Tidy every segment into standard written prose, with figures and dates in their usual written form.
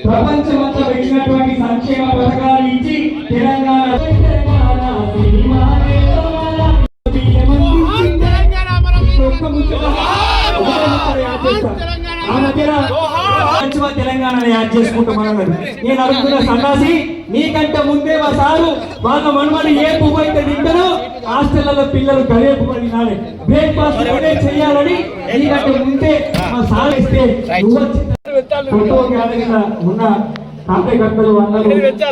ప్రపంచమంతా పెట్టినటువంటి సంక్షేమ పథకాలు ఇచ్చి తెలంగాణ తెలంగాణ యాడ్ చేసుకుంటామన్నారు. నేను అడుగుతున్న సన్నాసి నీకంటే ముందే మా సారు వాళ్ళ మనమని ఏ పువ్వు అయితే తింటారో హాస్టళ్లలో పిల్లలు గదే పువ్వు తినాలి, బ్రేక్ఫాస్ట్ చేయాలని నీకంటే ముందే మా సార్ ఇస్తే ఫోటో గ్యాలరీలో ఉన్న కార్యకర్తలు అందరూ తెలంగాణ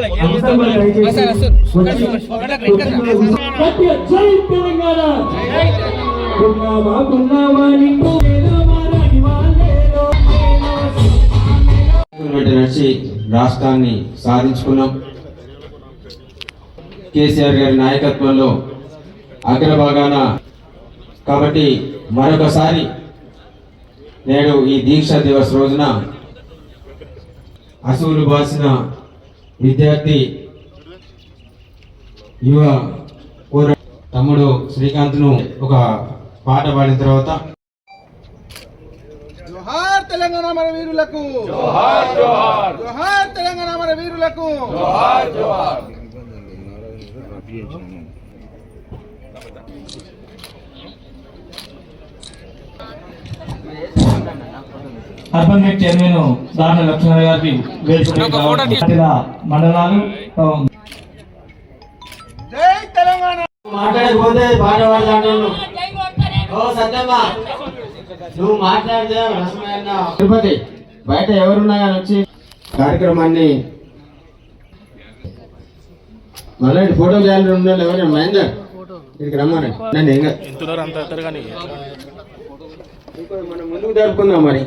నడిచి రాష్ట్రాన్ని సాధించుకున్నాం. కేసీఆర్ గారి నాయకత్వంలో అగ్రభాగాన. కాబట్టి మరొకసారి నేడు ఈ దీక్షా దివస్ రోజున అసువులు బాసిన విద్యార్థి యువ తమ్ముడు శ్రీకాంత్ను ఒక పాట పాడిన తర్వాత జోహార్ తెలంగాణ మన వీరులకు, జోహార్ జోహార్, జోహార్ తెలంగాణ మన వీరులకు, జోహార్ జోహార్. అర్బన్ నెట్ చైర్మన్ దాని లక్ష్మణ గారికి మండలాలు జై తెలంగాణ. మాట్లాడకపోతే పాట పాడతాను. ఓ సత్యమ్మ నువ్వు మాట్లాడితే తిరుపతి బయట ఎవరున్నా కానీ వచ్చి కార్యక్రమాన్ని మళ్ళీ ఫోటో గ్యాలరీ ఉండాలి. ఎవరైనా మహేందర్ ఇక్కడికి రమ్మని నన్ను ఇంకా మనం ముందుకు జరుపుకుందాం. మరి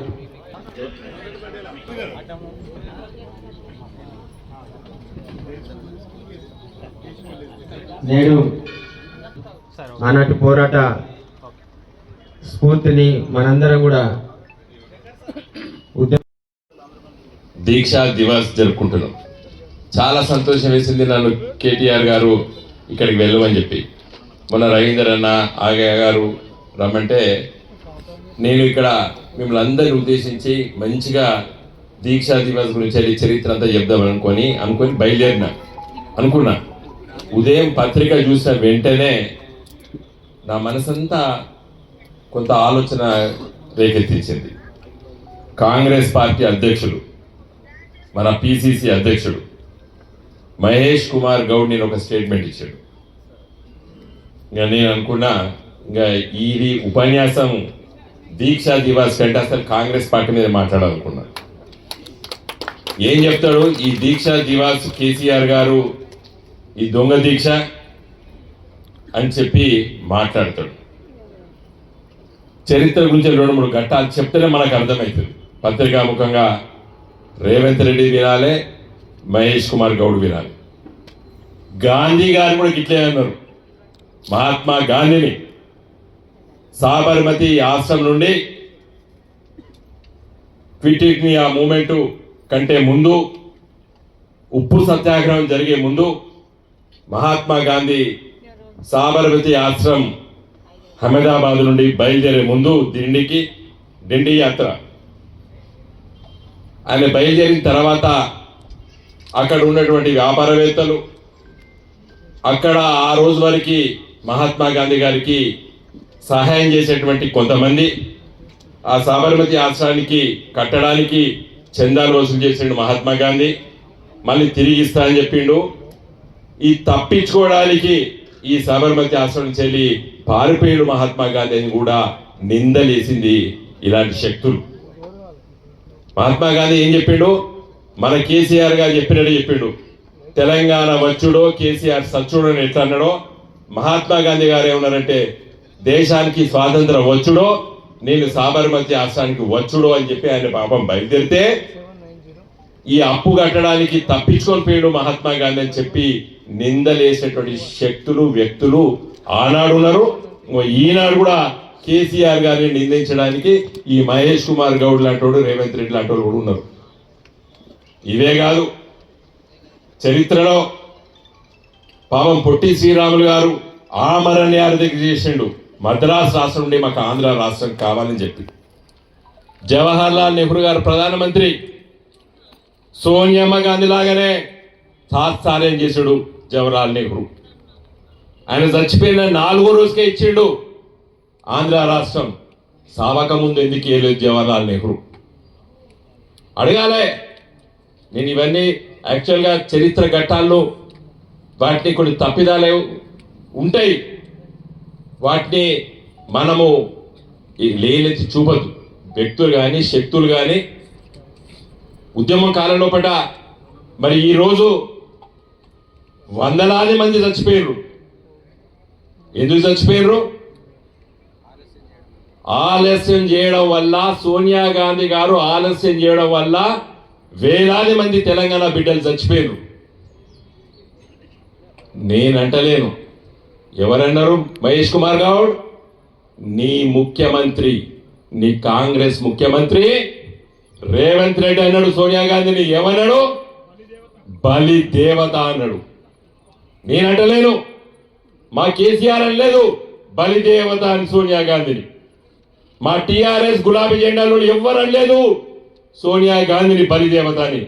నేడు ఆనాటి పోరాట స్ఫూర్తిని మనందరం కూడా దీక్షా దివస్ జరుపుకుంటున్నాం. చాలా సంతోషం వేసింది నన్ను కేటీఆర్ గారు ఇక్కడికి వెళ్ళమని చెప్పి. మొన్న రవీందర్ అన్న ఆగయ్య గారు రమ్మంటే నేను ఇక్కడ మిమ్మల్ని అందరిని ఉద్దేశించి మంచిగా దీక్షా దివస్ గురించి చరిత్ర అంతా చెప్దామని అనుకొని బయలుదేరినా అనుకున్నా. ఉదయం పత్రిక చూసిన వెంటనే నా మనసంతా కొంత ఆలోచన రేకెత్తించింది. కాంగ్రెస్ పార్టీ అధ్యక్షులు, మన పిసిసి అధ్యక్షుడు మహేష్ కుమార్ గౌడ్ నేను ఒక స్టేట్మెంట్ ఇచ్చాడు. ఇంకా నేను అనుకున్నా ఇంకా ఇది ఉపన్యాసం దీక్షా దివాస్ కంటే అసలు కాంగ్రెస్ పార్టీ మీద మాట్లాడాలనుకున్నా. ఏం చెప్తాడు ఈ దీక్షా దివాస్, కేసీఆర్ గారు ఈ దొంగ దీక్ష అని చెప్పి మాట్లాడతాడు. చరిత్ర గురించి 2-3 ఘట్టాలు చెప్తేనే మనకు అర్థమవుతుంది. పత్రికాముఖంగా రేవంత్ రెడ్డి వినాలి, మహేష్ కుమార్ గౌడ్ వినాలి. గాంధీ గారు కూడా ఇట్లే అన్నారు. మహాత్మా గాంధీని సాబర్మతి ఆశ్రమం నుండి క్విట్ ఇండియా మూమెంట్ కంటే ముందు, ఉప్పు సత్యాగ్రహం జరిగే ముందు మహాత్మా గాంధీ సాబర్మతి ఆశ్రమం అహ్మదాబాద్ నుండి బయలుదేరే ముందు డిండి యాత్ర ఆయన బయలుదేరిన తర్వాత అక్కడ ఉన్నటువంటి వ్యాపారవేత్తలు, అక్కడ ఆ రోజు వరకు మహాత్మా గాంధీ గారికి సహాయం చేసేటువంటి కొంతమంది ఆ సాబర్మతి ఆశ్రమానికి కట్టడానికి చందాలు వసూలు చేసిండు మహాత్మా గాంధీ. మళ్ళీ తిరిగి ఇస్తా అని చెప్పిండు. ఈ తప్పించుకోవడానికి ఈ సాబర్మతి ఆశ్రమం చెల్లి పారిపోయాడు మహాత్మా గాంధీ అని కూడా నిందలేసింది ఇలాంటి శక్తులు. మహాత్మా గాంధీ ఏం చెప్పిండు? మన కేసీఆర్ గారు చెప్పినట్టు చెప్పిండు, తెలంగాణ వచ్చుడో కేసీఆర్ సచ్చుడో అని ఎట్లా అన్నాడో, మహాత్మా గాంధీ గారు ఏమన్నారంటే దేశానికి స్వాతంత్రం వచ్చుడో నేను సాబర్మతి ఆశ్రమానికి వచ్చుడో అని చెప్పి ఆయన పాపం బయలుదేరితే ఈ అప్పు కట్టడానికి తప్పించుకొని పోయాడు మహాత్మా గాంధీ అని చెప్పి నిందలేసేటువంటి శక్తులు వ్యక్తులు ఆనాడు ఉన్నారు. ఈనాడు కూడా కేసీఆర్ గారిని నిందించడానికి ఈ మహేష్ కుమార్ గౌడ్ లాంటి రేవంత్ రెడ్డి లాంటి కూడా ఉన్నారు. ఇవే కాదు, చరిత్రలో పాపం పొట్టి శ్రీరాములు గారు ఆమరణయార్థికి చేసిండు. మద్రాసు రాష్ట్రం నుండి మాకు ఆంధ్ర రాష్ట్రం కావాలని చెప్పి జవహర్ లాల్ నెహ్రూ గారు ప్రధానమంత్రి, సోనియమ్మ గాంధీ లాగానే తాత్సార్యం చేశాడు జవహర్లాల్ నెహ్రూ. ఆయన చచ్చిపోయిన 4వ రోజుకే ఇచ్చిండు ఆంధ్ర రాష్ట్రం. సావక ముందు ఎందుకు వేయలేదు జవహర్లాల్ నెహ్రూ? అడగాలే. నేను ఇవన్నీ యాక్చువల్గా చరిత్ర ఘట్టాల్లో వాటిని కొన్ని తప్పిదాలు ఉంటాయి, వాటిని మనము లేలెత్తి చూపద్దు. వ్యక్తులు కానీ శక్తులు కానీ ఉద్యమం కాలంలో పట మరి ఈరోజు వందలాది మంది చచ్చిపోయారు. ఎందుకు చచ్చిపోయారు? ఆలస్యం చేయడం వల్ల, సోనియా గాంధీ గారు ఆలస్యం చేయడం వల్ల వేలాది మంది తెలంగాణ బిడ్డలు చచ్చిపోయారు. నేనంటలేను, ఎవరన్నారు? మహేష్ కుమార్ గౌడ్, నీ ముఖ్యమంత్రి, నీ కాంగ్రెస్ ముఖ్యమంత్రి రేవంత్ రెడ్డి అన్నాడు సోనియా గాంధీని. ఏమన్నాడు? బలి దేవత అన్నాడు. నేనంటలేను, మా కేసీఆర్ అనలేదు బలి దేవత అని సోనియా గాంధీని. మా టిఆర్ఎస్ గులాబీ జెండాలో ఎవ్వరు అనలేదు సోనియా గాంధీని బలి దేవత అని.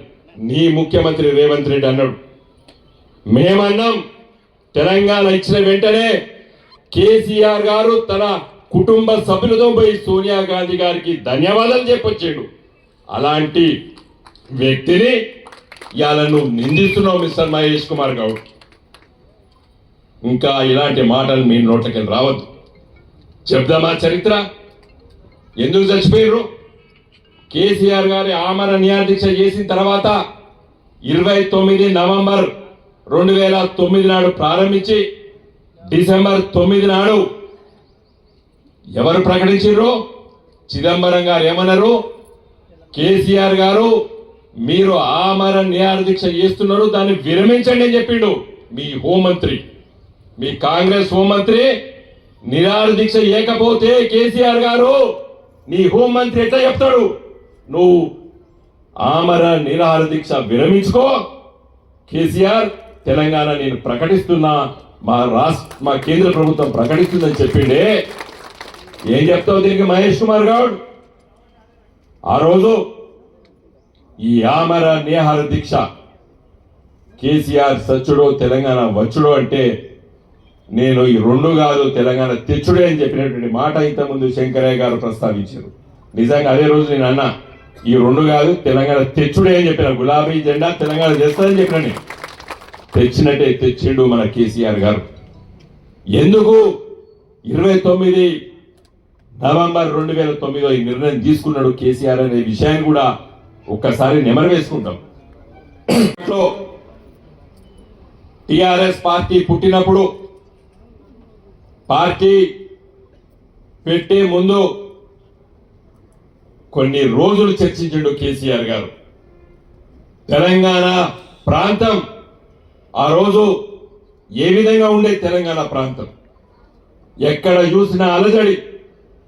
నీ ముఖ్యమంత్రి రేవంత్ రెడ్డి అన్నాడు. మేమన్నాం, తెలంగాణ ఇచ్చిన వెంటనే కేసీఆర్ గారు తన కుటుంబ సభ్యులతో పోయి సోనియా గాంధీ గారికి ధన్యవాదాలు చెప్పొచ్చాడు. అలాంటి వ్యక్తిని ఇవాళ నువ్వు నిందిస్తున్నావు మిస్టర్ మహేష్ కుమార్ గౌడ్. ఇంకా ఇలాంటి మాటలు మీ నోట్లకి రావద్దు. చెప్దామా చరిత్ర? ఎందుకు చచ్చిపోయారు? కేసీఆర్ గారి ఆమరణ నిరాదీక్ష చేసిన తర్వాత 29 నవంబర్ 2009 నాడు ప్రారంభించి డిసెంబర్ 9 నాడు ఎవరు ప్రకటించారు? చిదంబరం గారు ఏమన్నారు? కేసీఆర్ గారు మీరు ఆమరణ నిరాదీక్ష చేస్తున్నారు, దాన్ని విరమించండి అని చెప్పిండు. మీ హోంమంత్రి, మీ కాంగ్రెస్ హోంమంత్రి నిరాదీక్ష చేయకపోతే కేసీఆర్ గారు నీ హోంమంత్రి ఎట్లా చెప్తాడు? నువ్వు ఆమరణ నిరాదీక్ష విరమించుకో కేసీఆర్, తెలంగాణ నేను ప్రకటిస్తున్నా, మా కేంద్ర ప్రభుత్వం ప్రకటిస్తుందని చెప్పిండే. ఏం చెప్తావు దీనికి మహేష్ కుమార్ గౌడ్? ఆ రోజు ఈ ఆమరణ నిరాహార దీక్ష కేసీఆర్ సచ్చుడో తెలంగాణ వచ్చుడో అంటే నేను ఈ 2 కాదు తెలంగాణ తెచ్చుడే అని చెప్పినటువంటి మాట ఇంతకుముందు శంకరయ్య గారు ప్రస్తావించారు. నిజంగా అదే రోజు నేను అన్నా, ఈ 2 కాదు తెలంగాణ తెచ్చుడే అని చెప్పిన. గులాబీ జెండా తెలంగాణ చేస్తానని చెప్పినని తెచ్చినట్టే తెచ్చిండు మన కేసీఆర్ గారు. ఎందుకు 29 నవంబర్ 2009 ఈ నిర్ణయం తీసుకున్నాడు కేసీఆర్ అనే విషయాన్ని కూడా ఒక్కసారి నెమరు వేసుకుంటాం. టిఆర్ఎస్ పార్టీ పుట్టినప్పుడు పార్టీ పెట్టే ముందు కొన్ని రోజులు చర్చించాడు కేసీఆర్ గారు. తెలంగాణ ప్రాంతం ఆ రోజు ఏ విధంగా ఉండే తెలంగాణ ప్రాంతం, ఎక్కడ చూసినా అలజడి,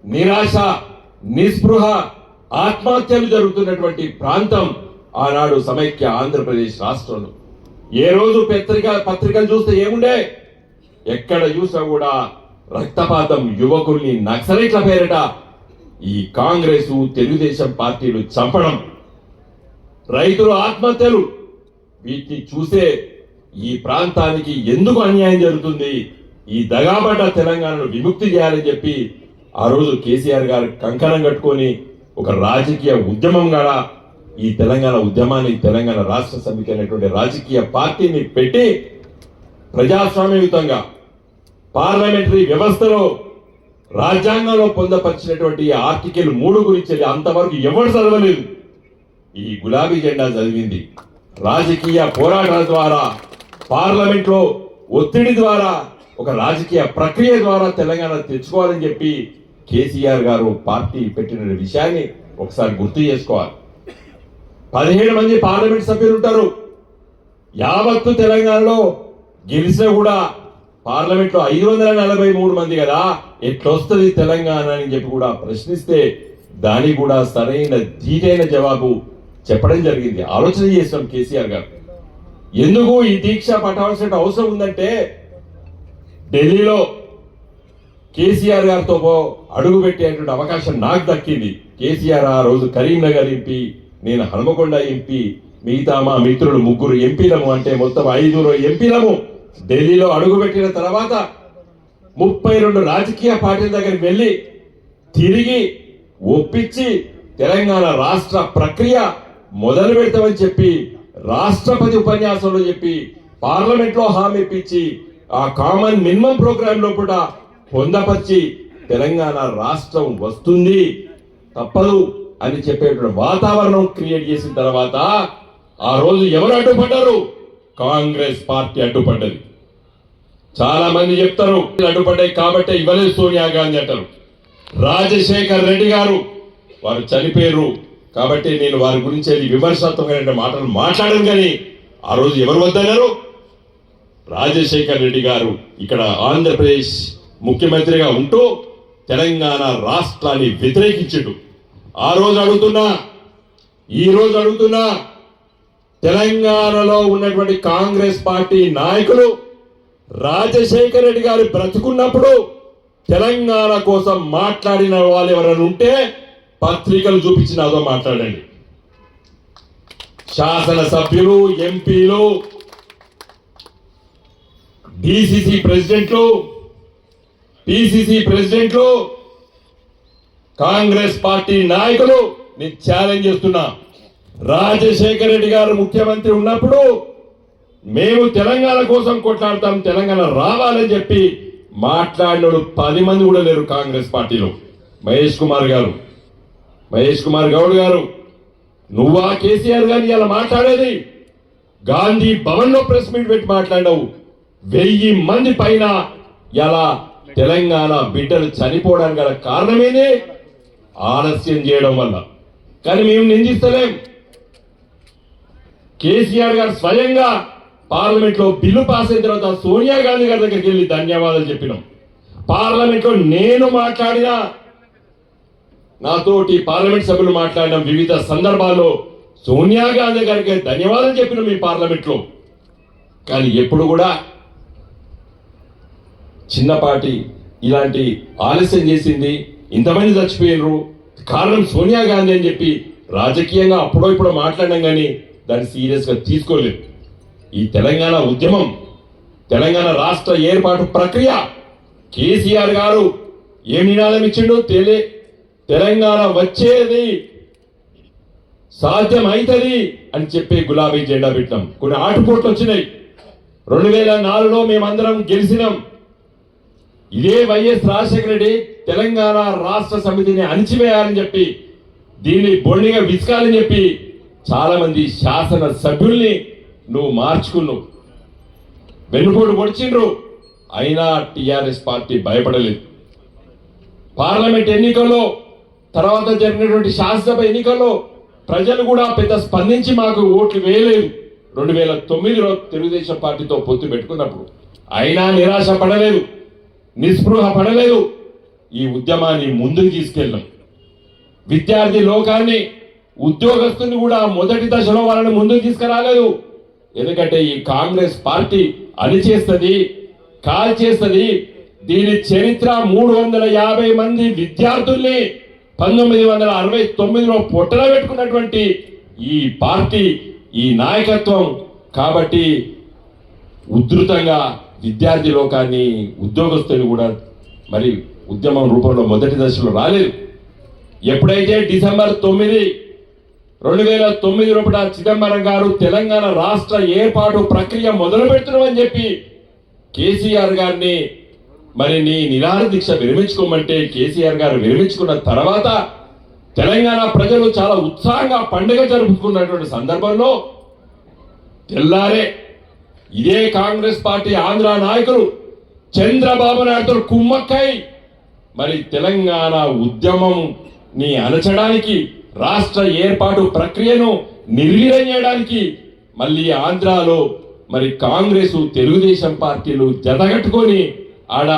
నిరాశ, నిస్పృహ, ఆత్మహత్యలు జరుగుతున్నటువంటి ప్రాంతం ఆనాడు సమైక్య ఆంధ్రప్రదేశ్ రాష్ట్రంలో. ఏ రోజు పత్రికలు చూస్తే ఏముండే? ఎక్కడ చూసినా కూడా రక్తపాతం, యువకుల్ని నక్సలైట్ల పేరిట ఈ కాంగ్రెస్ తెలుగుదేశం పార్టీలు చంపడం, రైతుల ఆత్మహత్యలు, వీటిని చూసే ఈ ప్రాంతానికి ఎందుకు అన్యాయం జరుగుతుంది, ఈ దగాబడ్డ తెలంగాణను విముక్తి చేయాలని చెప్పి ఆ రోజు కేసీఆర్ గారు కంకణం కట్టుకొని ఒక రాజకీయ ఉద్యమంగా ఈ తెలంగాణ ఉద్యమాన్ని, తెలంగాణ రాష్ట్ర సమితి అనేటువంటి రాజకీయ పార్టీని పెట్టి ప్రజాస్వామ్యయుతంగా పార్లమెంటరీ వ్యవస్థలో రాజ్యాంగంలో పొందపరిచినటువంటి ఆర్టికల్ 3 గురించి అంతవరకు ఎవరు చదవలేదు. ఈ గులాబీ జెండా చదివింది. రాజకీయ పోరాటాల ద్వారా, పార్లమెంట్లో ఒత్తిడి ద్వారా, ఒక రాజకీయ ప్రక్రియ ద్వారా తెలంగాణ తెచ్చుకోవాలని చెప్పి కేసీఆర్ గారు పార్టీ పెట్టిన విషయాన్ని ఒకసారి గుర్తు చేసుకోవాలి. 17 మంది పార్లమెంట్ సభ్యులు ఉంటారు. యావత్తు తెలంగాణలో గెలిచినా కూడా పార్లమెంట్లో 543 మంది కదా, ఎట్లొస్తుంది తెలంగాణ అని చెప్పి కూడా ప్రశ్నిస్తే దానికి కూడా సరైన ధీటైన జవాబు చెప్పడం జరిగింది. ఆలోచన చేస్తాం కేసీఆర్ గారు. ఎందుకు ఈ దీక్ష పట్టవలసిన అవసరం ఉందంటే, ఢిల్లీలో కేసీఆర్ గారితో అడుగు పెట్టేటువంటి అవకాశం నాకు దక్కింది. కేసీఆర్ ఆ రోజు కరీంనగర్ ఎంపీ, నేను హనుమకొండ ఎంపీ, మిగతా మా మిత్రులు 3 ఎంపీలము, అంటే మొత్తం 5 ఎంపీలము ఢిల్లీలో అడుగుపెట్టిన తర్వాత 32 రాజకీయ పార్టీల దగ్గరికి వెళ్ళి తిరిగి ఒప్పించి తెలంగాణ రాష్ట్ర ప్రక్రియ మొదలు పెడతామని చెప్పి రాష్ట్రపతి ఉపన్యాసంలో చెప్పి పార్లమెంట్ లో హామీ ఇప్పించి ఆ కామన్ మినిమం ప్రోగ్రామ్ లో కూడా పొందపరిచి తెలంగాణ రాష్ట్రం వస్తుంది తప్పదు అని చెప్పేటువంటి వాతావరణం క్రియేట్ చేసిన తర్వాత ఆ రోజు ఎవరు అడ్డుపడ్డారు? కాంగ్రెస్ పార్టీ అడ్డుపడ్డది. చాలా మంది చెప్తారు అడ్డుపడ్డాయి కాబట్టి ఇవ్వలేదు సోనియా గాంధీ అంటారు. రాజశేఖర్ రెడ్డి గారు వారు చనిపోయారు కాబట్టి నేను వారి గురించి విమర్శాత్మకమైన మాటలు మాట్లాడను. కానీ ఆ రోజు ఎవరు వద్దన్నారు? రాజశేఖర్ రెడ్డి గారు ఇక్కడ ఆంధ్రప్రదేశ్ ముఖ్యమంత్రిగా ఉంటూ తెలంగాణ రాష్ట్రాన్ని వ్యతిరేకించాడు. ఆ రోజు అడుగుతున్నా, ఈ రోజు అడుగుతున్నా, తెలంగాణలో ఉన్నటువంటి కాంగ్రెస్ పార్టీ నాయకులు రాజశేఖర రెడ్డి గారు బ్రతుకున్నప్పుడు తెలంగాణ కోసం మాట్లాడిన వాళ్ళు ఎవరైనా ఉంటే పత్రికలు చూపించినాదో మాట్లాడండి. శాసనసభ్యులు, ఎంపీలు, డిసిసి ప్రెసిడెంట్లు, పిసిసి ప్రెసిడెంట్లు, కాంగ్రెస్ పార్టీ నాయకులు నేను ఛాలెంజ్ చేస్తున్నా. రాజశేఖర రెడ్డి గారు ముఖ్యమంత్రి ఉన్నప్పుడు మేము తెలంగాణ కోసం కొట్లాడతాం, తెలంగాణ రావాలని చెప్పి మాట్లాడిన 10 మంది కూడా లేరు కాంగ్రెస్ పార్టీలో. మహేష్ కుమార్ గౌడ్ గారు, నువ్వా కేసీఆర్ గారిని ఇలా మాట్లాడేది? గాంధీ భవన్ లో ప్రెస్ మీట్ పెట్టి మాట్లాడినావు. 1000 మంది పైన ఇలా తెలంగాణ బిడ్డలు చనిపోవడానికి గల కారణమేనే ఆలస్యం చేయడం వల్ల. కానీ మేము నిందిస్తలేం. కేసీఆర్ గారు స్వయంగా పార్లమెంట్ లో బిల్లు పాస్ అయిన తర్వాత సోనియా గాంధీ గారి దగ్గరికి వెళ్ళి ధన్యవాదాలు చెప్పినాం. పార్లమెంట్ లో నేను మాట్లాడినా, నాతోటి పార్లమెంట్ సభ్యులు మాట్లాడిన వివిధ సందర్భాల్లో సోనియా గాంధీ గారికి ధన్యవాదాలు చెప్పినాం ఈ పార్లమెంట్ లో. కానీ ఎప్పుడు కూడా చిన్నపాటి ఇలాంటి ఆలస్యం చేసింది, ఇంతమంది చచ్చిపోయినరు, కారణం సోనియా గాంధీ అని చెప్పి రాజకీయంగా అప్పుడో ఇప్పుడు మాట్లాడినాం కానీ దాన్ని సీరియస్ గా తీసుకోలేదు. ఈ తెలంగాణ ఉద్యమం, తెలంగాణ రాష్ట్ర ఏర్పాటు ప్రక్రియ కేసీఆర్ గారు ఏం నినాదం ఇచ్చిండో తెలంగాణ వచ్చేది, సాధ్యమైతది అని చెప్పి గులాబీ జెండా పెట్టాం. కొన్ని ఆటుపోట్లు వచ్చినాయి. 2004లో మేమందరం గెలిచినాం. ఇదే వైఎస్ రాజశేఖర రెడ్డి తెలంగాణ రాష్ట్ర సమితిని అణిచివేయాలని చెప్పి, దీన్ని బొండిగా విసుకాలని చెప్పి చాలా మంది శాసన సభ్యుల్ని నువ్వు మార్చుకున్నావు, వెన్నుపోటు పొడిచిండ్రు. అయినా టిఆర్ఎస్ పార్టీ భయపడలేదు. పార్లమెంట్ ఎన్నికల్లో, తర్వాత జరిగినటువంటి శాసనసభ ఎన్నికల్లో ప్రజలు కూడా పెద్ద స్పందించి మాకు ఓట్లు వేయలేదు. 2009లో తెలుగుదేశం పార్టీతో పొత్తు పెట్టుకున్నప్పుడు అయినా నిరాశ పడలేదు, నిస్పృహ పడలేదు. ఈ ఉద్యమాన్ని ముందుకు తీసుకెళ్ళాం. విద్యార్థి లోకాన్ని, ఉద్యోగస్తుని కూడా మొదటి దశలో వాళ్ళని ముందుకు తీసుకురాలేదు. ఎందుకంటే ఈ కాంగ్రెస్ పార్టీ అణిచేస్తుంది, కాల్చేస్తుంది. దీని చరిత్ర 350 మంది విద్యార్థుల్ని 1969లో పొట్టన పెట్టుకున్నటువంటి ఈ పార్టీ, ఈ నాయకత్వం. కాబట్టి ఉధృతంగా విద్యార్థి లోకాన్ని, ఉద్యోగస్తుని కూడా మరి ఉద్యమం రూపంలో మొదటి దశలో రాలేదు. ఎప్పుడైతే డిసెంబర్ 9, 2009 లోపల చిదంబరం గారు తెలంగాణ రాష్ట్ర ఏర్పాటు ప్రక్రియ మొదలు పెడుతున్నామని చెప్పి కేసీఆర్ గారిని మరి నీ నిరాహార దీక్ష విరమించుకోమంటే కేసీఆర్ గారు విరమించుకున్న తర్వాత తెలంగాణ ప్రజలు చాలా ఉత్సాహంగా పండుగ జరుపుకున్నటువంటి సందర్భంలో తెల్లారే ఇదే కాంగ్రెస్ పార్టీ ఆంధ్ర నాయకులు చంద్రబాబు నాయుడుతో కుమ్మక్కై మరి తెలంగాణ ఉద్యమంని అణచడానికి రాష్ట్ర ఏర్పాటు ప్రక్రియను నిర్వీర్యం చేయడానికి మళ్ళీ ఆంధ్రాలో మరి కాంగ్రెస్ తెలుగుదేశం పార్టీలు జతగట్టుకొని ఆడ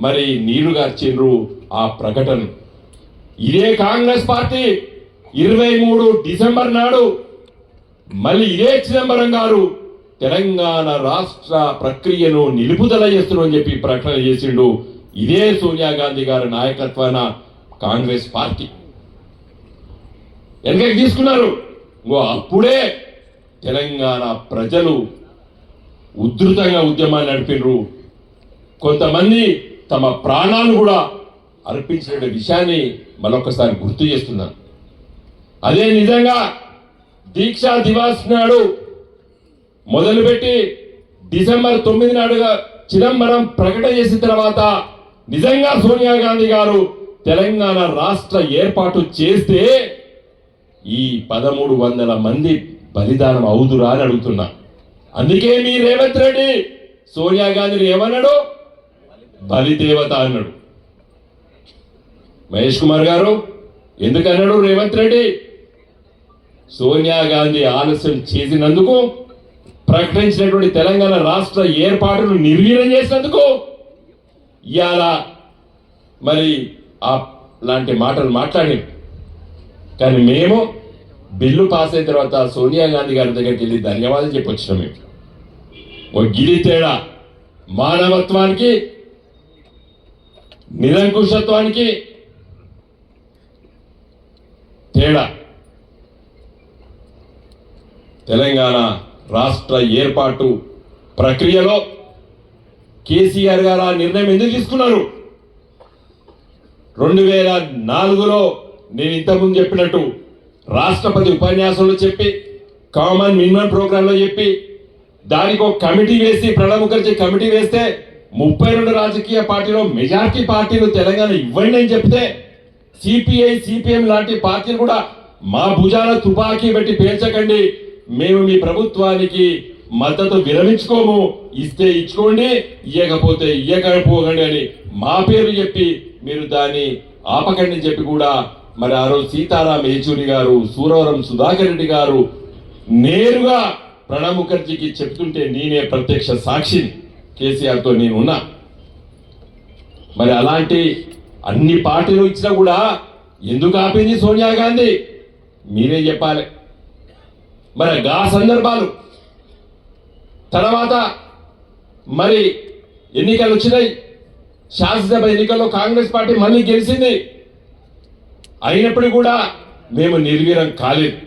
మరి నీరుగార్చిండ్రు ఆ ప్రకటన. ఇదే కాంగ్రెస్ పార్టీ 23 డిసెంబర్ నాడు మళ్ళీ ఇదే చిదంబరం గారు తెలంగాణ రాష్ట్ర ప్రక్రియను నిలుపుదల చేస్తున్నామని చెప్పి ప్రకటన చేసిండు. ఇదే సోనియా గాంధీ గారి నాయకత్వాన కాంగ్రెస్ పార్టీ వెనకకి తీసుకున్నారు. అప్పుడే తెలంగాణ ప్రజలు ఉధృతంగా ఉద్యమాన్ని నడిపినరు. కొంతమంది తమ ప్రాణాలు కూడా అర్పించిన విషయాన్ని మరొకసారి గుర్తు చేస్తున్నాను. అదే నిజంగా దీక్షా దివాస్ నాడు మొదలుపెట్టి డిసెంబర్ 9 నాడుగా చిదంబరం ప్రకటన చేసిన తర్వాత నిజంగా సోనియా గాంధీ గారు తెలంగాణ రాష్ట్ర ఏర్పాటు చేస్తే ఈ 1300 మంది బలిదానం అవుదురా అని అడుగుతున్నా. అందుకే మీ రేవంత్ రెడ్డి సోనియా గాంధీని ఏమన్నాడు? బలిదేవత అన్నాడు. మహేష్ కుమార్ గారు ఎందుకన్నాడు రేవంత్ రెడ్డి? సోనియా గాంధీ ఆలస్యం చేసినందుకు, ప్రకటించినటువంటి తెలంగాణ రాష్ట్ర ఏర్పాటును నిర్వీర్యం చేసినందుకు ఇవాళ మరి లాంటి మాటలు మాట్లాడి. కానీ మేము బిల్లు పాస్ అయిన తర్వాత సోనియా గాంధీ గారి దగ్గరికి వెళ్ళి ధన్యవాదాలు చెప్పొచ్చినాం. మేము ఓ గిరి తేడా మానవత్వానికి, నిరంకుశత్వానికి తేడా. తెలంగాణ రాష్ట్ర ఏర్పాటు ప్రక్రియలో కేసీఆర్ గారు ఆ నిర్ణయం ఎందుకు తీసుకున్నారు? 2004లో నేను ఇంతకుముందు చెప్పినట్టు రాష్ట్రపతి ఉపన్యాసంలో చెప్పి, కామన్ మినిమం ప్రోగ్రాంలో చెప్పి, దానికి ఒక కమిటీ వేసి, ప్రణబ్ ముఖర్జీ కమిటీ వేస్తే 32 రాజకీయ పార్టీలో మెజార్టీ పార్టీలు తెలంగాణ ఇవ్వండి అని చెప్తే సిపిఐ సిపిఎం లాంటి పార్టీలు కూడా మా భుజాల తుపాకీ పెట్టి పేల్చకండి, మేము మీ ప్రభుత్వానికి మద్దతు విరమించుకోము, ఇస్తే ఇచ్చుకోండి, ఇయ్యకపోతే ఇయ్యకపోకండి అని మా పేరు చెప్పి మీరు దాన్ని ఆపకండి అని చెప్పి కూడా మరి ఆ రోజు సీతారాం యేచూరి గారు, సూరవరం సుధాకర్ రెడ్డి గారు నేరుగా ప్రణబ్ ముఖర్జీకి చెప్తుంటే నేనే ప్రత్యక్ష సాక్షిని, కేసీఆర్తో నేను ఉన్నా. మరి అలాంటి అన్ని పార్టీలు ఇచ్చినా కూడా ఎందుకు ఆపింది సోనియా గాంధీ? మీరే చెప్పాలి. మరి ఆ సందర్భాలు తర్వాత మరి ఎన్నికలు వచ్చినాయి. శాసనసభ ఎన్నికల్లో కాంగ్రెస్ పార్టీ మళ్ళీ గెలిచింది. అయినప్పటికీ కూడా మేము నిర్వీర్యం కాలేదు.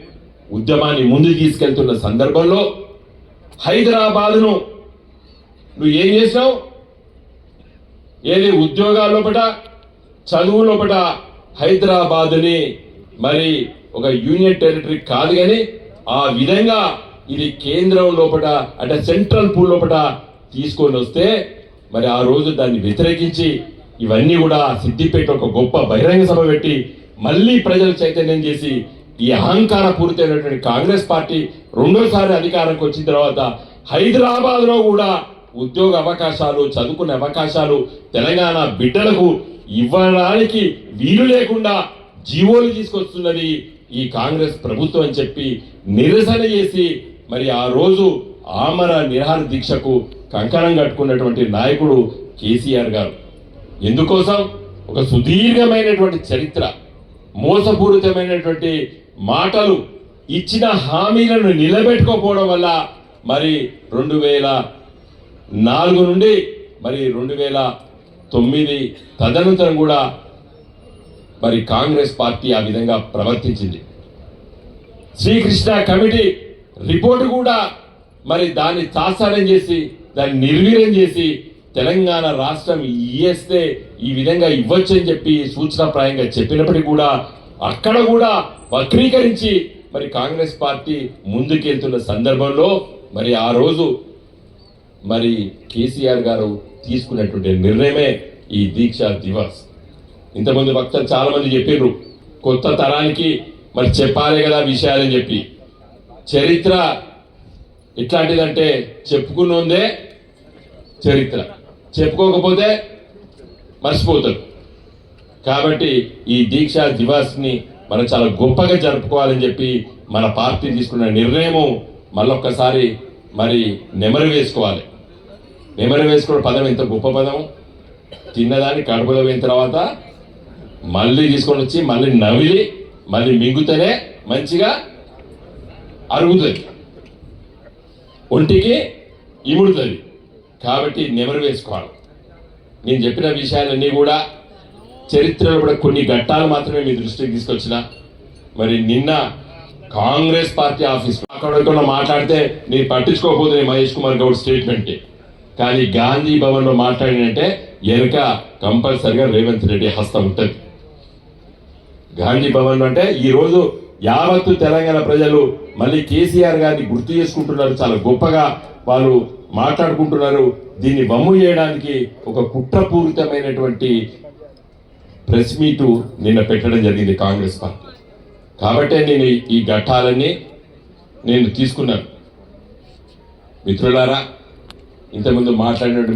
ఉద్యమాన్ని ముందుకు తీసుకెళ్తున్న సందర్భంలో హైదరాబాదును నువ్వు ఏం చేసావు? ఏది ఉద్యోగాల లోపట, చదువు లోపట హైదరాబాదుని మరి ఒక యూనియన్ టెరిటరీ కాదు, కానీ ఆ విధంగా ఇది కేంద్రం లోపట అంటే సెంట్రల్ పూల్ లోపట తీసుకొని వస్తే మరి ఆ రోజు దాన్ని వ్యతిరేకించి ఇవన్నీ కూడా సిద్దిపేట ఒక గొప్ప బహిరంగ సభ పెట్టి మళ్ళీ ప్రజలు చైతన్యం చేసి ఈ అహంకార పూరితమైనటువంటి కాంగ్రెస్ పార్టీ రెండోసారి అధికారంకి వచ్చిన తర్వాత హైదరాబాద్ లో కూడా ఉద్యోగ అవకాశాలు, చదువుకునే అవకాశాలు తెలంగాణ బిడ్డలకు ఇవ్వడానికి వీలు లేకుండా జీవోలు తీసుకొస్తున్నది ఈ కాంగ్రెస్ ప్రభుత్వం అని చెప్పి నిరసన చేసి మరి ఆ రోజు ఆమర నిరాహార దీక్షకు కంకణం కట్టుకున్నటువంటి నాయకుడు కేసీఆర్ గారు. ఎందుకోసం? ఒక సుదీర్ఘమైనటువంటి చరిత్ర, మోసపూరితమైనటువంటి మాటలు, ఇచ్చిన హామీలను నిలబెట్టుకోకపోవడం వల్ల మరి 2004 నుండి మరి 2009 తదనంతరం కూడా మరి కాంగ్రెస్ పార్టీ ఆ విధంగా ప్రవర్తించింది. శ్రీకృష్ణ కమిటీ రిపోర్టు కూడా మరి దాన్ని తాత్సారం చేసి, దాన్ని నిర్వీర్యం చేసి తెలంగాణ రాష్ట్రం ఇస్తే ఈ విధంగా ఇవ్వచ్చు అని చెప్పి సూచనాప్రాయంగా చెప్పినప్పటికీ కూడా అక్కడ కూడా వక్రీకరించి మరి కాంగ్రెస్ పార్టీ ముందుకెళ్తున్న సందర్భంలో మరి ఆ రోజు మరి కేసీఆర్ గారు తీసుకున్నటువంటి నిర్ణయమే ఈ దీక్షా దివాస్. ఇంతమంది వక్తలు చాలా మంది చెప్పారు కొత్త తరానికి మరి చెప్పాలి కదా విషయాలని చెప్పి. చరిత్ర ఎట్లాంటిదంటే చెప్పుకున్నదే చరిత్ర, చెప్పుకోకపోతే మర్చిపోతారు. కాబట్టి ఈ దీక్షా దివాస్ని మనం చాలా గొప్పగా జరుపుకోవాలని చెప్పి మన పార్టీ తీసుకున్న నిర్ణయము మళ్ళొక్కసారి మరి నెమరు వేసుకోవాలి. నెమరు వేసుకున్న పదం ఎంత గొప్ప పదం. తిన్నదాన్ని కడుపులో పోయిన తర్వాత మళ్ళీ తీసుకొని వచ్చి మళ్ళీ నవిలి మళ్ళీ మింగుతేనే మంచిగా అరుగుతుంది, ఒంటికి ఇముడుతుంది. కాబట్టి నెమరు వేసుకోవాలి. నేను చెప్పిన విషయాలన్నీ కూడా చరిత్రలో కూడా కొన్ని ఘట్టాలు మాత్రమే మీ దృష్టికి తీసుకొచ్చిన. మరి నిన్న కాంగ్రెస్ పార్టీ ఆఫీస్ అక్కడ మాట్లాడితే నేను పట్టించుకోకపోతే మహేష్ కుమార్ గౌడ్ స్టేట్మెంట్, కానీ గాంధీ భవన్లో మాట్లాడినంటే వెనుక కంపల్సరిగా రేవంత్ రెడ్డి హస్తం ఉంటుంది. గాంధీ భవన్ అంటే ఈరోజు యావత్తు తెలంగాణ ప్రజలు మళ్ళీ కేసీఆర్ గారిని గుర్తు చేసుకుంటున్నారు, చాలా గొప్పగా వాళ్ళు మాట్లాడుకుంటున్నారు. దీన్ని వమ్ము చేయడానికి ఒక కుట్రపూరితమైనటువంటి ప్రెస్ మీటు నిన్న పెట్టడం జరిగింది కాంగ్రెస్ పార్టీ. కాబట్టే నేను ఈ ఘట్టాలన్నీ నేను తీసుకున్నాను. మిత్రులారా, ఇంతకుముందు మాట్లాడినట్టు